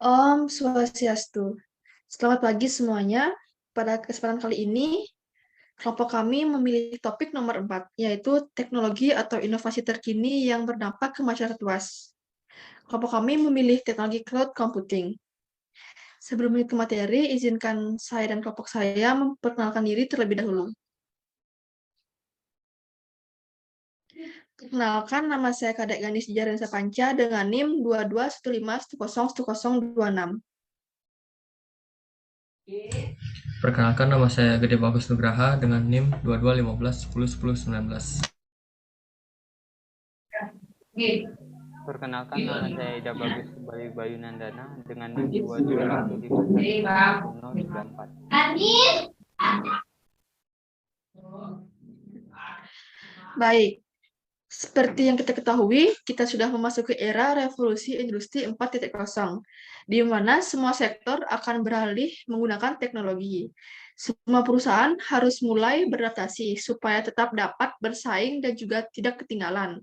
Om Swastiastu. Selamat pagi semuanya. Pada kesempatan kali ini, kelompok kami memilih topik nomor 4, yaitu teknologi atau inovasi terkini yang berdampak ke masyarakat luas. Kelompok kami memilih teknologi cloud computing. Sebelum ke materi, izinkan saya dan kelompok saya memperkenalkan diri terlebih dahulu. Perkenalkan, nama saya Kadek Ganis Jarensa Panca dengan NIM 2215101026. Perkenalkan, nama saya Gede Bagus Nugraha dengan NIM 2215101019. Perkenalkan, nama saya Ida Bagus Bayu Nandana dengan NIM 271501034. Baik, seperti yang kita ketahui, kita sudah memasuki era revolusi industri 4.0, di mana semua sektor akan beralih menggunakan teknologi. Semua perusahaan harus mulai beradaptasi supaya tetap dapat bersaing dan juga tidak ketinggalan.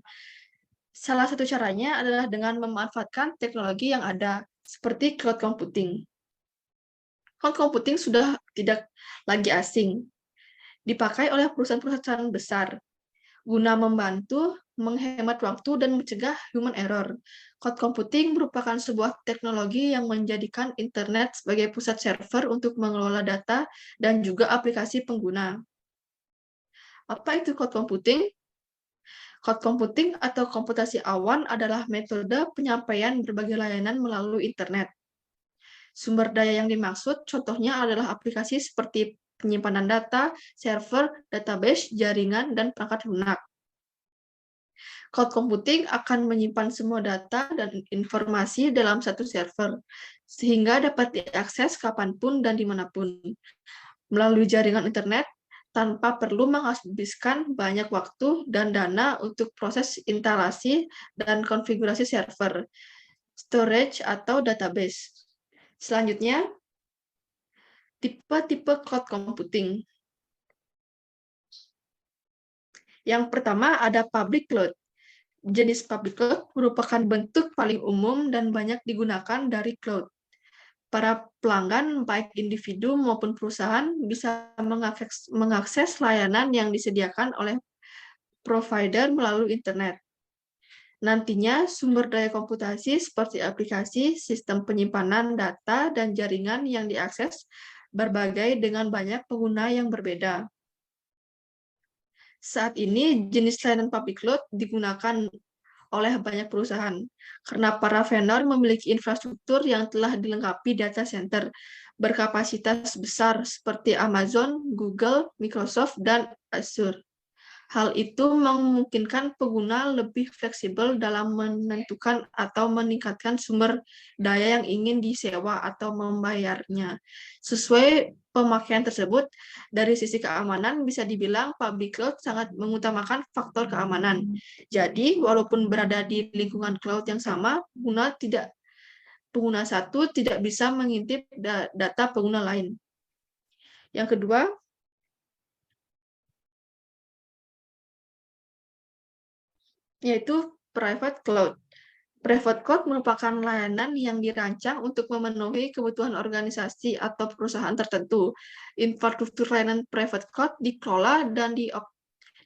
Salah satu caranya adalah dengan memanfaatkan teknologi yang ada, seperti cloud computing. Cloud computing sudah tidak lagi asing, dipakai oleh perusahaan-perusahaan besar guna membantu menghemat waktu dan mencegah human error. Cloud computing merupakan sebuah teknologi yang menjadikan internet sebagai pusat server untuk mengelola data dan juga aplikasi pengguna. Apa itu cloud computing? Cloud computing atau komputasi awan adalah metode penyampaian berbagai layanan melalui internet. Sumber daya yang dimaksud contohnya adalah aplikasi seperti penyimpanan data, server, database, jaringan, dan perangkat lunak. Cloud computing akan menyimpan semua data dan informasi dalam satu server, sehingga dapat diakses kapanpun dan dimanapun, melalui jaringan internet, tanpa perlu menghabiskan banyak waktu dan dana untuk proses instalasi dan konfigurasi server, storage, atau database. Selanjutnya, tipe-tipe cloud computing. Yang pertama ada public cloud. Jenis public cloud merupakan bentuk paling umum dan banyak digunakan dari cloud. Para pelanggan, baik individu maupun perusahaan, bisa mengakses layanan yang disediakan oleh provider melalui internet. Nantinya, sumber daya komputasi seperti aplikasi, sistem penyimpanan data, dan jaringan yang diakses berbagai dengan banyak pengguna yang berbeda. Saat ini, jenis layanan public cloud digunakan oleh banyak perusahaan, karena para vendor memiliki infrastruktur yang telah dilengkapi data center berkapasitas besar seperti Amazon, Google, Microsoft, dan Azure. Hal itu memungkinkan pengguna lebih fleksibel dalam menentukan atau meningkatkan sumber daya yang ingin disewa atau membayarnya. Sesuai pemakaian tersebut, dari sisi keamanan bisa dibilang public cloud sangat mengutamakan faktor keamanan. Jadi, walaupun berada di lingkungan cloud yang sama, pengguna satu tidak bisa mengintip data pengguna lain. Yang kedua, yaitu private cloud. Private cloud merupakan layanan yang dirancang untuk memenuhi kebutuhan organisasi atau perusahaan tertentu. Infrastruktur layanan private cloud dikelola dan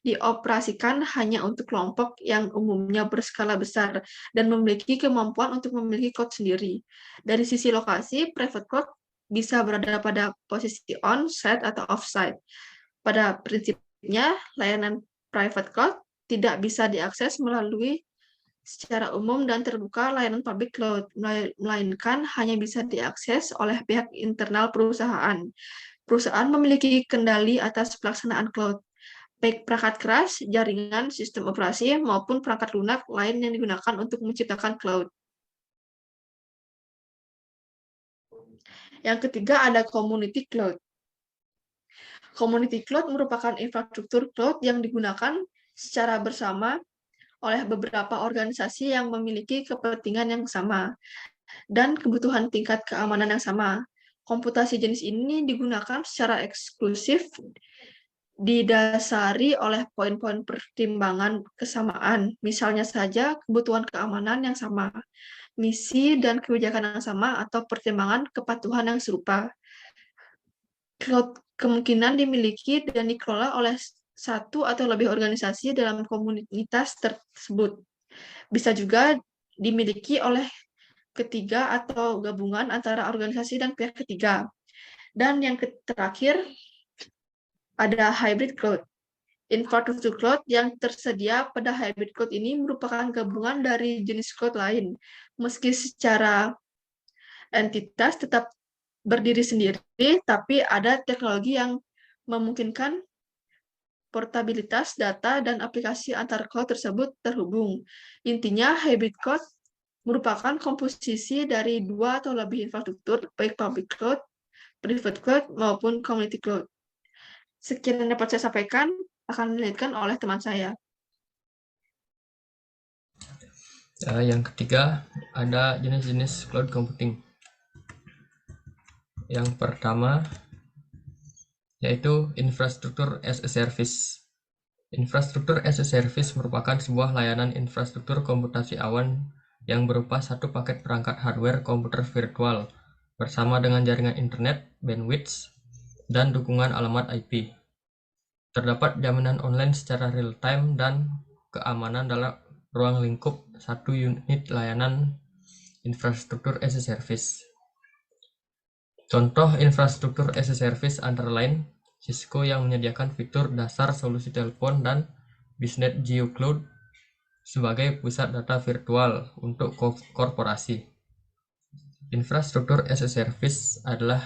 dioperasikan hanya untuk kelompok yang umumnya berskala besar dan memiliki kemampuan untuk memiliki cloud sendiri. Dari sisi lokasi, private cloud bisa berada pada posisi on-site atau off-site. Pada prinsipnya, layanan private cloud tidak bisa diakses melalui secara umum dan terbuka layanan public cloud, melainkan hanya bisa diakses oleh pihak internal perusahaan. Perusahaan memiliki kendali atas pelaksanaan cloud, baik perangkat keras, jaringan, sistem operasi, maupun perangkat lunak lain yang digunakan untuk menciptakan cloud. Yang ketiga ada community cloud. Community cloud merupakan infrastruktur cloud yang digunakan secara bersama oleh beberapa organisasi yang memiliki kepentingan yang sama dan kebutuhan tingkat keamanan yang sama. Komputasi jenis ini digunakan secara eksklusif didasari oleh poin-poin pertimbangan kesamaan. Misalnya saja kebutuhan keamanan yang sama, misi dan kebijakan yang sama, atau pertimbangan kepatuhan yang serupa. Cloud kemungkinan dimiliki dan dikelola oleh satu atau lebih organisasi dalam komunitas tersebut. Bisa juga dimiliki oleh ketiga atau gabungan antara organisasi dan pihak ketiga. Dan yang terakhir, ada hybrid cloud. Infrastruktur cloud yang tersedia pada hybrid cloud ini merupakan gabungan dari jenis cloud lain. Meski secara entitas tetap berdiri sendiri, tapi ada teknologi yang memungkinkan portabilitas data dan aplikasi antar cloud tersebut terhubung. Intinya, hybrid cloud merupakan komposisi dari dua atau lebih infrastruktur, baik public cloud, private cloud, maupun community cloud. Sekian yang dapat saya sampaikan, akan dilanjutkan oleh teman saya. Yang ketiga, ada jenis-jenis cloud computing. Yang pertama, yaitu infrastruktur as a service. Infrastruktur as a service merupakan sebuah layanan infrastruktur komputasi awan yang berupa satu paket perangkat hardware komputer virtual bersama dengan jaringan internet, bandwidth, dan dukungan alamat IP. Terdapat jaminan online secara real-time dan keamanan dalam ruang lingkup satu unit layanan infrastruktur as a service. Contoh infrastruktur as a service antara lain Cisco yang menyediakan fitur dasar solusi telepon dan Biznet GeoCloud sebagai pusat data virtual untuk korporasi. Infrastruktur as a service adalah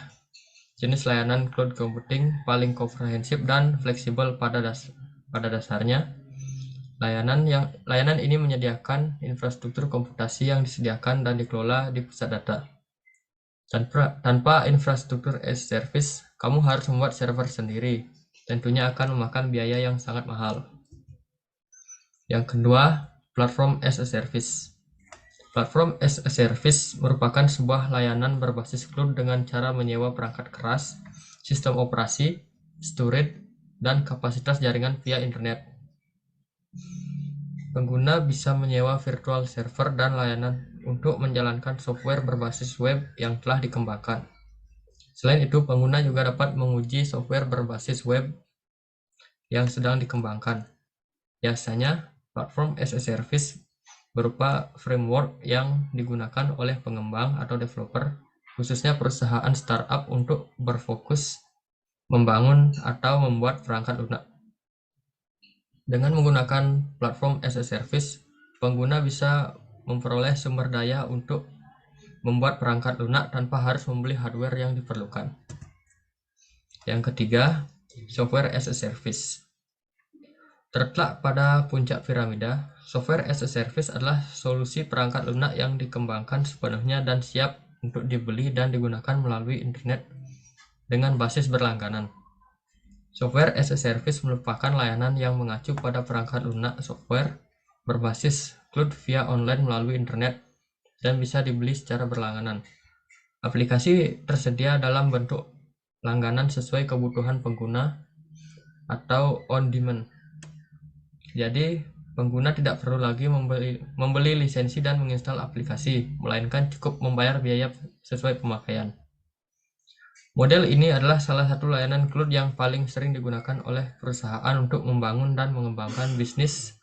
jenis layanan cloud computing paling komprehensif dan fleksibel pada dasarnya. Layanan ini menyediakan infrastruktur komputasi yang disediakan dan dikelola di pusat data. Tanpa infrastruktur as a service, kamu harus membuat server sendiri. Tentunya akan memakan biaya yang sangat mahal. Yang kedua, platform as a service. Platform as a service merupakan sebuah layanan berbasis cloud dengan cara menyewa perangkat keras, sistem operasi, storage, dan kapasitas jaringan via internet. Pengguna bisa menyewa virtual server dan layanan untuk menjalankan software berbasis web yang telah dikembangkan. Selain itu, pengguna juga dapat menguji software berbasis web yang sedang dikembangkan. Biasanya, platform as a service berupa framework yang digunakan oleh pengembang atau developer, khususnya perusahaan startup untuk berfokus membangun atau membuat perangkat lunak. Dengan menggunakan platform as a service, pengguna bisa memperoleh sumber daya untuk membuat perangkat lunak tanpa harus membeli hardware yang diperlukan. Yang ketiga, software as a service. Terletak pada puncak piramida, software as a service adalah solusi perangkat lunak yang dikembangkan sepenuhnya dan siap untuk dibeli dan digunakan melalui internet dengan basis berlangganan. Software as a service merupakan layanan yang mengacu pada perangkat lunak software berbasis cloud via online melalui internet dan bisa dibeli secara berlangganan. Aplikasi tersedia dalam bentuk langganan sesuai kebutuhan pengguna atau on demand. Jadi, pengguna tidak perlu lagi membeli lisensi dan menginstal aplikasi, melainkan cukup membayar biaya sesuai pemakaian. Model ini adalah salah satu layanan cloud yang paling sering digunakan oleh perusahaan untuk membangun dan mengembangkan bisnis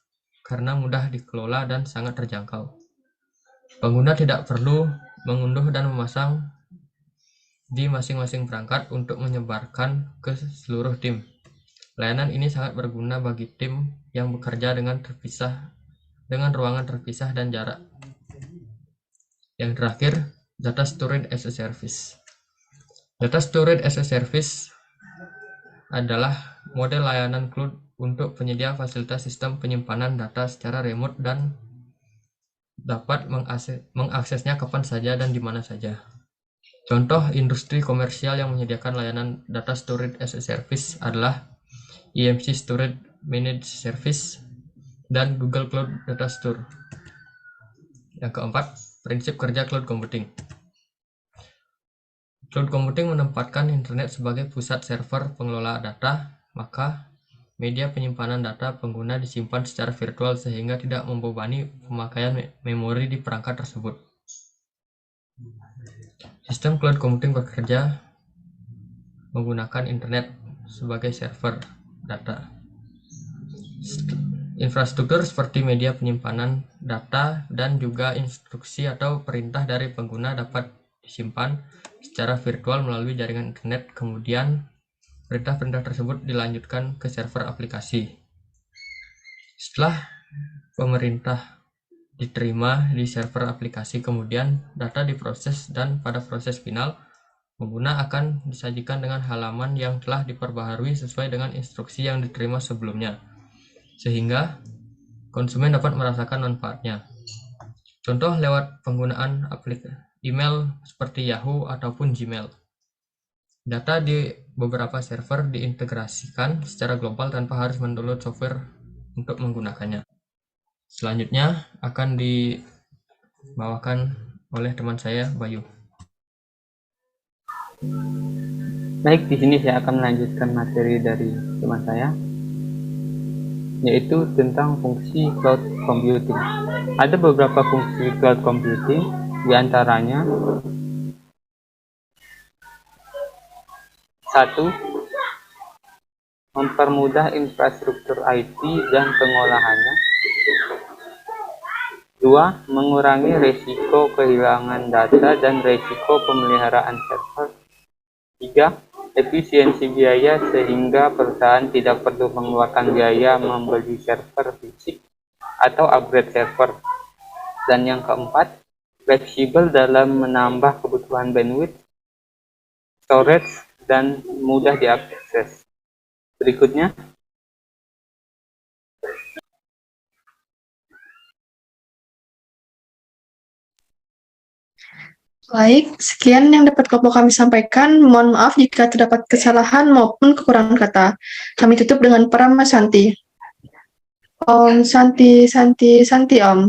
karena mudah dikelola dan sangat terjangkau. Pengguna tidak perlu mengunduh dan memasang di masing-masing perangkat untuk menyebarkan ke seluruh tim. Layanan ini sangat berguna bagi tim yang bekerja dengan ruangan terpisah dan jarak. Yang terakhir, data storage as a service. Data storage as a service adalah model layanan cloud untuk penyedia fasilitas sistem penyimpanan data secara remote dan dapat mengaksesnya kapan saja dan di mana saja. Contoh industri komersial yang menyediakan layanan data storage as a service adalah EMC Storage Managed Service dan Google Cloud Data Store. Yang keempat, prinsip kerja cloud computing. Cloud computing menempatkan internet sebagai pusat server pengelola data, maka media penyimpanan data pengguna disimpan secara virtual sehingga tidak membebani pemakaian memori di perangkat tersebut. Sistem cloud computing bekerja menggunakan internet sebagai server data. Infrastruktur seperti media penyimpanan data dan juga instruksi atau perintah dari pengguna dapat disimpan secara virtual melalui jaringan internet. Kemudian perintah-perintah tersebut dilanjutkan ke server aplikasi. Setelah pemerintah diterima di server aplikasi, kemudian data diproses dan pada proses final, pengguna akan disajikan dengan halaman yang telah diperbaharui sesuai dengan instruksi yang diterima sebelumnya, sehingga konsumen dapat merasakan manfaatnya. Contoh lewat penggunaan aplikasi email seperti Yahoo ataupun Gmail. Data di beberapa server diintegrasikan secara global tanpa harus mendownload software untuk menggunakannya. Selanjutnya akan dibawakan oleh teman saya, Bayu. Baik, di sini saya akan melanjutkan materi dari teman saya, yaitu tentang fungsi cloud computing. Ada beberapa fungsi cloud computing, diantaranya 1. Mempermudah infrastruktur IT dan pengolahannya. 2. Mengurangi risiko kehilangan data dan risiko pemeliharaan server. 3. Efisiensi biaya sehingga perusahaan tidak perlu mengeluarkan biaya membeli server fisik atau upgrade server. Dan yang keempat, fleksibel dalam menambah kebutuhan bandwidth, storage, dan mudah diakses. Berikutnya, Baik, sekian yang dapat kami sampaikan. Mohon maaf jika terdapat kesalahan maupun kekurangan kata. Kami tutup dengan Parama Santi. Om Santi Santi Santi Om.